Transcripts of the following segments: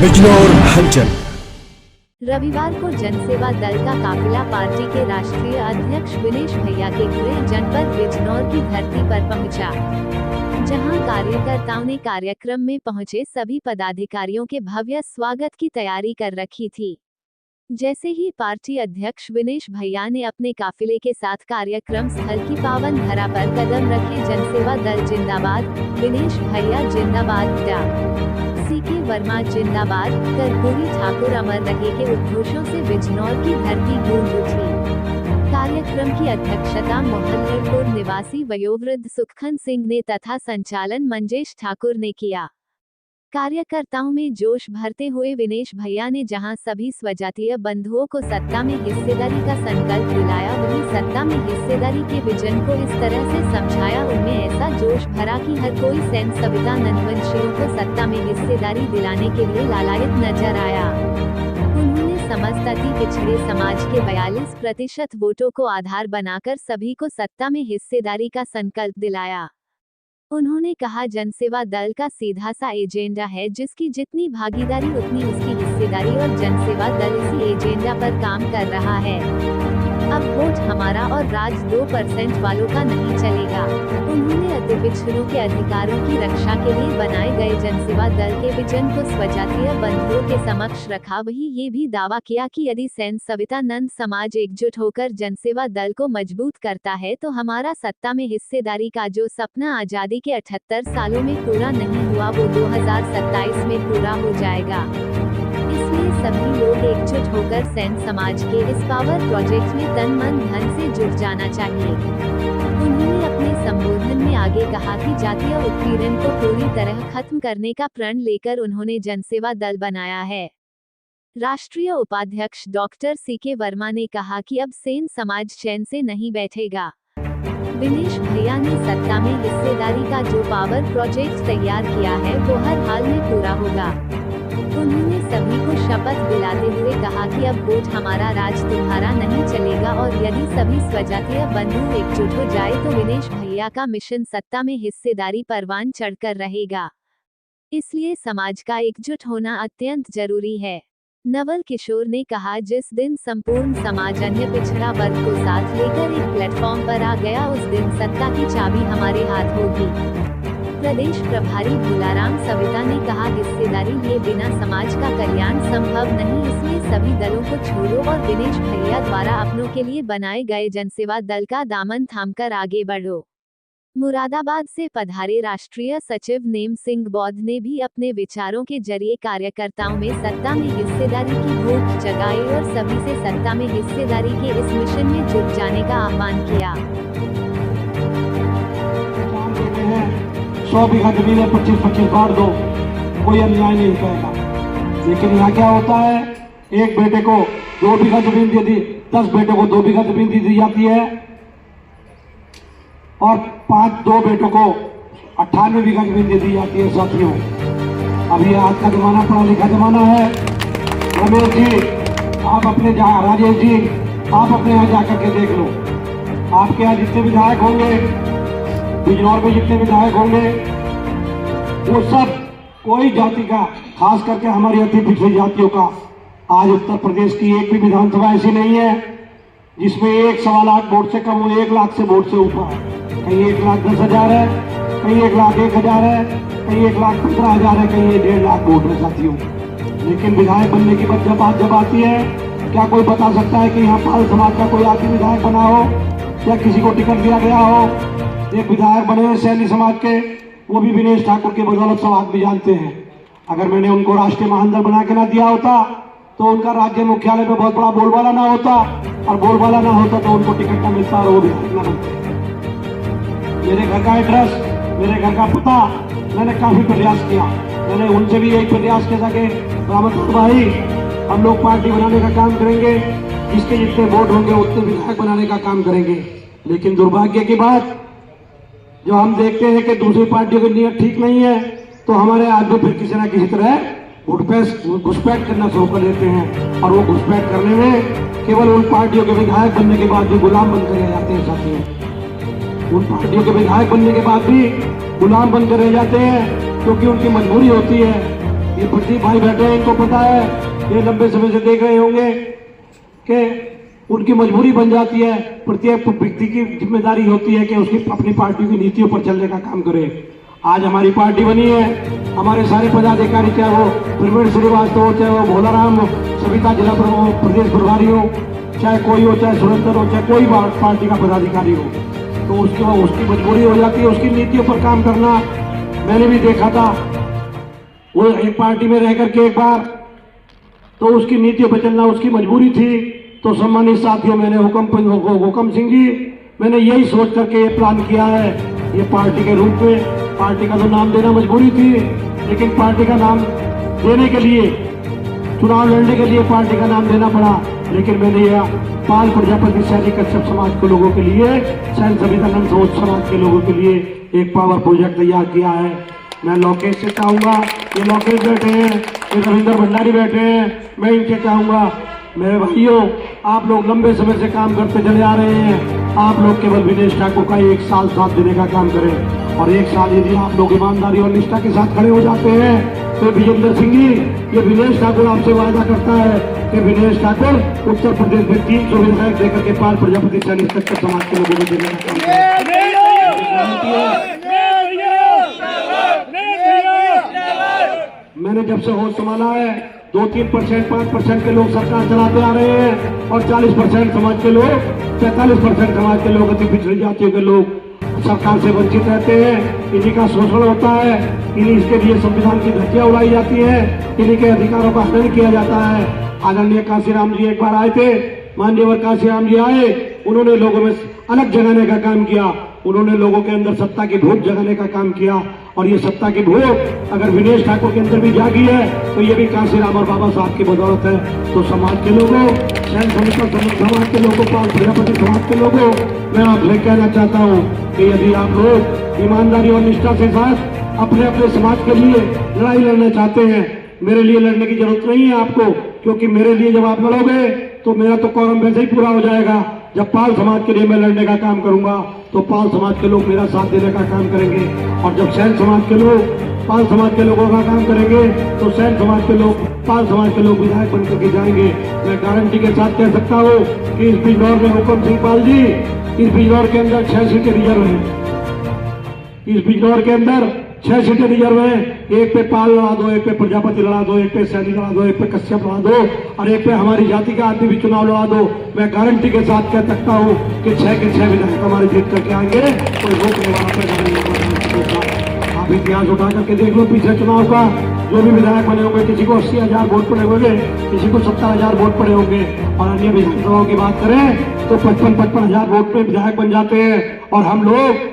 बिजनौर हलचल। रविवार को जनसेवा दल का काफिला पार्टी के राष्ट्रीय अध्यक्ष विनेश भैया के गृह जनपद बिजनौर की धरती पर पहुंचा, जहां कार्यकर्ताओं ने कार्यक्रम में पहुंचे सभी पदाधिकारियों के भव्य स्वागत की तैयारी कर रखी थी। जैसे ही पार्टी अध्यक्ष विनेश भैया ने अपने काफिले के साथ कार्यक्रम स्थल की पावन धरा पर कदम रखे, जनसेवा दल जिंदाबाद, विनेश भैया जिंदाबाद, सीके वर्मा जिंदाबाद, कर्पूरी ठाकुर अमर रहे के उद्घोषों से बिजनौर की धरती गूंज उठी। कार्यक्रम की अध्यक्षता मोहल्लेपुर निवासी वयोवृद्ध सुखखन सिंह ने तथा संचालन मंजेश ठाकुर ने किया। कार्यकर्ताओं में जोश भरते हुए विनेश भैया ने जहां सभी स्वजातीय बंधुओं को सत्ता में हिस्सेदारी का संकल्प दिलाया, वहीं सत्ता में हिस्सेदारी के विजन को इस तरह से समझाया, उनमें ऐसा जोश भरा कि हर कोई सेन सविता नंदवंशियों को सत्ता में हिस्सेदारी दिलाने के लिए लालायित नजर आया। उन्होंने समस्त अति पिछड़े समाज के 42% वोटों को आधार बनाकर सभी को सत्ता में हिस्सेदारी का संकल्प दिलाया। उन्होंने कहा, जनसेवा दल का सीधा सा एजेंडा है, जिसकी जितनी भागीदारी उतनी उसकी हिस्सेदारी, और जनसेवा दल इसी एजेंडा पर काम कर रहा है। अब वोट हमारा और राज 2% वालों का नहीं चलेगा। उन्होंने अति पिछड़ों के अधिकारों की रक्षा के लिए बनाए गए जनसेवा दल के विजन को स्वजातीय बंधुओं के समक्ष रखा। वहीं ये भी दावा किया कि यदि सेन सविता नंद समाज एकजुट होकर जनसेवा दल को मजबूत करता है तो हमारा सत्ता में हिस्सेदारी का जो सपना आजादी के 78 सालों में पूरा नहीं हुआ वो 2027 में पूरा हो जाएगा। इसलिए सभी लोग एकजुट होकर सेन समाज के इस पावर प्रोजेक्ट में तन मन धन से जुट जाना चाहिए। उन्होंने अपने संबोधन में आगे कहा कि जातीय उत्पीड़न को पूरी तरह खत्म करने का प्रण लेकर उन्होंने जनसेवा दल बनाया है। राष्ट्रीय उपाध्यक्ष डॉक्टर सीके वर्मा ने कहा कि अब सेन समाज चैन से नहीं बैठेगा। विनेश भैया ने सत्ता में हिस्सेदारी का जो पावर प्रोजेक्ट तैयार किया है वो हर हाल में पूरा होगा। उन्होंने सभी को शपथ दिलाते हुए कहा कि अब वोट हमारा राज तुम्हारा नहीं चलेगा, और यदि सभी स्वजातीय बंधु एकजुट हो जाए तो विनेश भैया का मिशन सत्ता में हिस्सेदारी परवान चढ़कर रहेगा। इसलिए समाज का एकजुट होना अत्यंत जरूरी है। नवल किशोर ने कहा, जिस दिन संपूर्ण समाज अन्य पिछड़ा वर्ग को साथ लेकर एक प्लेटफॉर्म पर आ गया, उस दिन सत्ता की चाबी हमारे हाथ होगी। प्रदेश प्रभारी भोलाराम सविता ने कहा, हिस्सेदारी लिए बिना समाज का कल्याण संभव नहीं, इसलिए सभी दलों को छोड़ो और विनेश भैया द्वारा अपनों के लिए बनाए गए जनसेवा दल का दामन थामकर आगे बढ़ो। मुरादाबाद से पधारे राष्ट्रीय सचिव नेम सिंह बौद्ध ने भी अपने विचारों के जरिए कार्यकर्ताओं में सत्ता में हिस्सेदारी की भूख जगाई और सभी से सत्ता में हिस्सेदारी के इस मिशन में जुट जाने का आह्वान किया। 100 बीघा जमीन है, 25-25 बांट दो, कोई अन्याय नहीं करेगा। लेकिन यहाँ क्या होता है, एक बेटे को 2 बीघा जमीन दे दी, 10 बेटों को 2 बीघा जमीन दी जाती है, और 2 बेटों को 98 बीघा जमीन दे दी जाती है। साथियों, अब ये आज का जमाना पढ़ा लिखा जमाना है। रमेश जी, आप अपने राजेश जी, आप अपने यहाँ जाकर के देख लो, आपके यहाँ जितने विधायक होंगे, बिजनौर में जितने विधायक होंगे, वो सब कोई जाति का, खास करके हमारी अति पिछड़ी जातियों का, आज उत्तर प्रदेश की एक भी विधानसभा ऐसी नहीं है जिसमें 1.25 लाख वोट से कम हो, 1 लाख से वोट से ऊपर है। कहीं 1,10,000 है, कहीं 1,01,000 है, कहीं 1,15,000 है, कहीं 1.5 लाख वोट है। साथियों, लेकिन विधायक बनने की बात जब आती है, क्या कोई बता सकता है कि यहाँ पाल समाज का कोई आदमी विधायक बना हो या किसी को टिकट दिया गया हो? एक विधायक बने हैं सैनी समाज के, वो भी विनेश ठाकुर के बदौलत सब आदमी जानते हैं। अगर मैंने उनको राष्ट्रीय महानंदर बना के ना दिया होता तो उनका राज्य मुख्यालय में बहुत बड़ा बोलबाला ना होता, और बोलबाला ना होता तो उनको टिकट ना मिलता और वो विधायक ना बनते। मेरे घर का एड्रेस, मेरे घर का पता, मैंने काफी प्रयास किया। मैंने उनसे भी यही प्रयास किया था कि रामचंद्र भाई, हम लोग पार्टी बनाने का काम करेंगे, जिसके जितने वोट होंगे उतने विधायक बनाने का काम करेंगे। लेकिन दुर्भाग्य की बात, जो हम देखते हैं कि दूसरी पार्टियों की नीयत ठीक नहीं है, तो हमारे आदमी फिर किसी न किसी तरह घुसपैठ करना शुरू कर देते हैं, और वो घुसपैठ करने में केवल उन पार्टियों के विधायक बनने के बाद भी गुलाम बनकर रह जाते हैं। साथियों, उन पार्टियों के विधायक बनने के बाद भी गुलाम बनकर रह जाते हैं, क्योंकि उनकी मजबूरी होती है ये प्रदीप भाई बैठे हैं, इनको पता है, ये लंबे समय से देख रहे होंगे कि उनकी मजबूरी बन जाती है, प्रत्येक व्यक्ति की जिम्मेदारी होती है कि उसकी अपनी पार्टी की नीतियों पर चलने का काम करे। आज हमारी पार्टी बनी है, हमारे सारे पदाधिकारी, चाहे वो प्रवीण श्रीवास्तव हो, चाहे वो भोलाराम सविता जिला प्रदेश प्रभारी हो, चाहे कोई हो, चाहे सुरेंद्र हो, चाहे कोई पार्टी का पदाधिकारी हो, तो उसकी मजबूरी हो जाती है उसकी नीतियों पर काम करना। मैंने भी देखा था, वो एक पार्टी में रह करके एक बार तो उसकी नीतियों पर चलना उसकी मजबूरी थी। तो सम्मानित साथियों, मैंने हुकम सिंह जी, मैंने यही सोच करके ये प्लान किया है, ये पार्टी के रूप में, पार्टी का तो नाम देना मजबूरी थी, लेकिन पार्टी का नाम देने के लिए, चुनाव लड़ने के लिए पार्टी का नाम देना पड़ा। लेकिन मैंने यह पाल प्रजापति सैनिक कश्यप समाज के लोगों के लिए, सैन सवितानंद समाज के लोगों के लिए एक पावर प्रोजेक्ट तैयार किया है। मैं लोकेश से चाहूंगा, ये लोकेश बैठे हैं, ये रविंद्र भंडारी बैठे हैं, मैं इनसे चाहूंगा, मेरे भाइयों, आप लोग लंबे समय से काम करते चले आ रहे हैं, आप लोग केवल विनेश ठाकुर का 1 साल साथ देने का काम करें, और 1 साल यदि आप लोग ईमानदारी और निष्ठा के साथ खड़े हो जाते हैं तो विजेंद्र सिंह जी, ये विनेश ठाकुर आपसे वादा करता है कि विनेश ठाकुर उत्तर प्रदेश में 300 विधायक देकर के पाल प्रजापति सैनिक कश्यप समाज के लोगों को देने का काम करें। मैंने जब से होश संभाला है, 2-3%, 5% के लोग सरकार चलाते आ रहे हैं, और 40% समाज के लोग, 45% समाज के लोग, अति पिछड़ी जातियों के लोग सरकार से वंचित रहते हैं। इन्हीं का शोषण होता है, इन्हीं इसके लिए संविधान की धज्जियां उड़ाई जाती है, इन्हीं के अधिकारों का हनन किया जाता है। आदरणीय काशीराम जी एक बार आए थे, माननीय काशीराम जी आए, उन्होंने लोगों में अलग जगाने का काम किया, उन्होंने लोगों के अंदर सत्ता की भूख जगाने का काम किया, और ये सत्ता की भूख अगर विनेश ठाकुर के अंदर भी जागी है तो ये भी काशीराम और बाबा साहब की बदौलत है। तो समाज के लोगों, सैन सविता समाज के लोगों, पाल प्रजापति समाज के लोगों, मैं आपसे कहना चाहता हूँ कि यदि आप लोग ईमानदारी और निष्ठा के साथ अपने अपने समाज के लिए लड़ाई लड़ना चाहते हैं, मेरे लिए लड़ने की जरूरत नहीं है आपको, क्योंकि मेरे लिए जब आप लड़ोगे तो मेरा तो कॉरम वैसे ही पूरा हो जाएगा। जब पाल समाज के लिए मैं लड़ने का काम करूंगा तो पाल समाज के लोग मेरा साथ देने का काम करेंगे, और जब सैन समाज के लोग पाल समाज के लोगों का काम करेंगे तो सैन समाज के लोग, पाल समाज के लोग विधायक बनकर के जाएंगे। मैं गारंटी के साथ कह सकता हूँ कि इस बिजनौर में हुकम सिंह पाल जी, इस बिजनौर के अंदर 6 सीटें रिजर्व है, इस बिजनौर के अंदर 6 सीटें रिजर्व है। एक पे पाल लड़ा दो, एक पे प्रजापति लड़ा दो, एक पे सैनी लड़ा दो, एक पे कश्यप लड़ा दो, और एक पे हमारी जाति का आदमी भी चुनाव लड़ा दो। मैं गारंटी के साथ कह सकता हूँ कि 6 के 6 विधायक हमारे जीत करके आएंगे, कोई रोकने वाला पैदा नहीं होगा। आप इतिहास उठा करके देख लो, पीछे चुनाव का जो भी विधायक बने होंगे, किसी को 80,000 वोट पड़े होंगे, किसी को 70,000 वोट पड़े होंगे, और अन्य विधानसभाओं की बात करें तो 55,000 वोट पे विधायक बन जाते हैं। और हम लोग,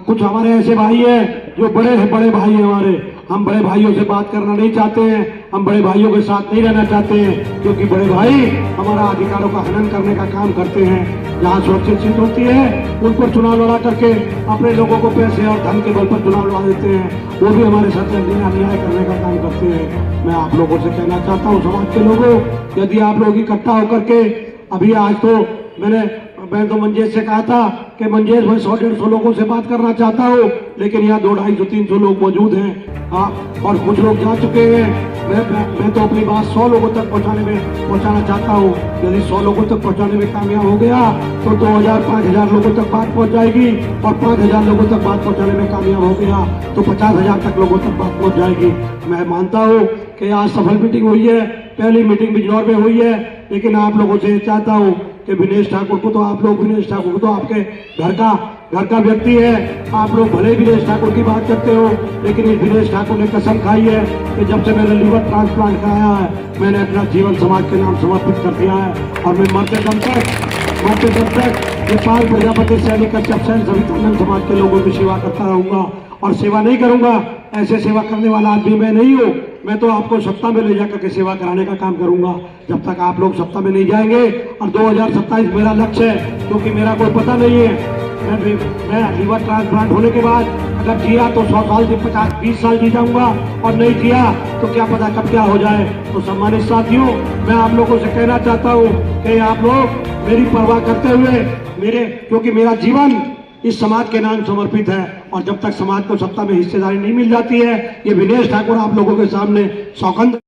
कुछ हमारे ऐसे भाई हैं जो बड़े भाई हैं हमारे, हम बड़े भाइयों से बात करना नहीं चाहते हैं, हम बड़े भाइयों के साथ नहीं रहना चाहते हैं, क्योंकि बड़े भाई हमारा अधिकारों का हनन करने का काम करते हैं। जहाँ सुरक्षित सीट होती है उन पर चुनाव लड़ा करके अपने लोगों को पैसे और धन के बल पर चुनाव लड़ा देते हैं, वो भी हमारे साथ अन्याय करने का काम करते हैं। मैं आप लोगों से कहना चाहता हूँ, समाज के लोगों, यदि आप लोग इकट्ठा होकर के, अभी आज तो मैं तो मंजेश से कहा था कि मंजेश भाई 100-150 लोगों से बात करना चाहता हूँ, लेकिन यहाँ 200-250-300 लोग मौजूद हैं, हाँ, और कुछ लोग जा चुके हैं। मैं तो अपनी बात 100 लोगों तक पहुँचाना चाहता हूँ। यदि 100 लोगों तक पहुँचाने में कामयाब हो गया तो 2,000-5,000 लोगों तक बात पहुँच जाएगी, और 5,000 लोगों तक बात पहुँचाने में कामयाब हो गया तो 50,000 तक लोगों तक बात पहुँच जाएगी। मैं मानता हूँ कि आज सफल मीटिंग हुई है, पहली मीटिंग बिजनौर में हुई है, लेकिन आप लोगों से चाहता हूँ कि विनेश ठाकुर को तो आप लोग, विनेश ठाकुर को तो आपके घर का व्यक्ति है, आप लोग भले विनेश ठाकुर की बात करते हो, लेकिन इस विनेश ठाकुर ने कसम खाई है कि जब से मैंने लीवर ट्रांसप्लांट कराया है, मैंने अपना जीवन समाज के नाम समर्पित कर दिया है, और मैं मरते दम तक ये पाल प्रजापति सैनिक कश्यप सैन सवितानंद समाज के लोगों की सेवा करता रहूंगा, और सेवा नहीं करूंगा, ऐसे सेवा करने वाला आदमी मैं नहीं हूँ। मैं तो आपको सत्ता में ले जाकर के सेवा कराने का काम करूंगा, जब तक आप लोग सत्ता में नहीं जाएंगे। और 2027 मेरा लक्ष्य है, क्योंकि मेरा कोई पता नहीं है। मैं लीवर ट्रांसप्लांट होने के बाद अगर जिया तो 100 साल से 50-20 साल जी जाऊंगा, और नहीं जिया तो क्या पता कब क्या हो जाए। तो सम्मानित साथियों, मैं आप लोगों से कहना चाहता हूँ कि आप लोग मेरी परवाह करते हुए, क्योंकि मेरा जीवन इस समाज के नाम समर्पित है। और जब तक समाज को सत्ता में हिस्सेदारी नहीं मिल जाती है, ये विनेश ठाकुर आप लोगों के सामने सौगंध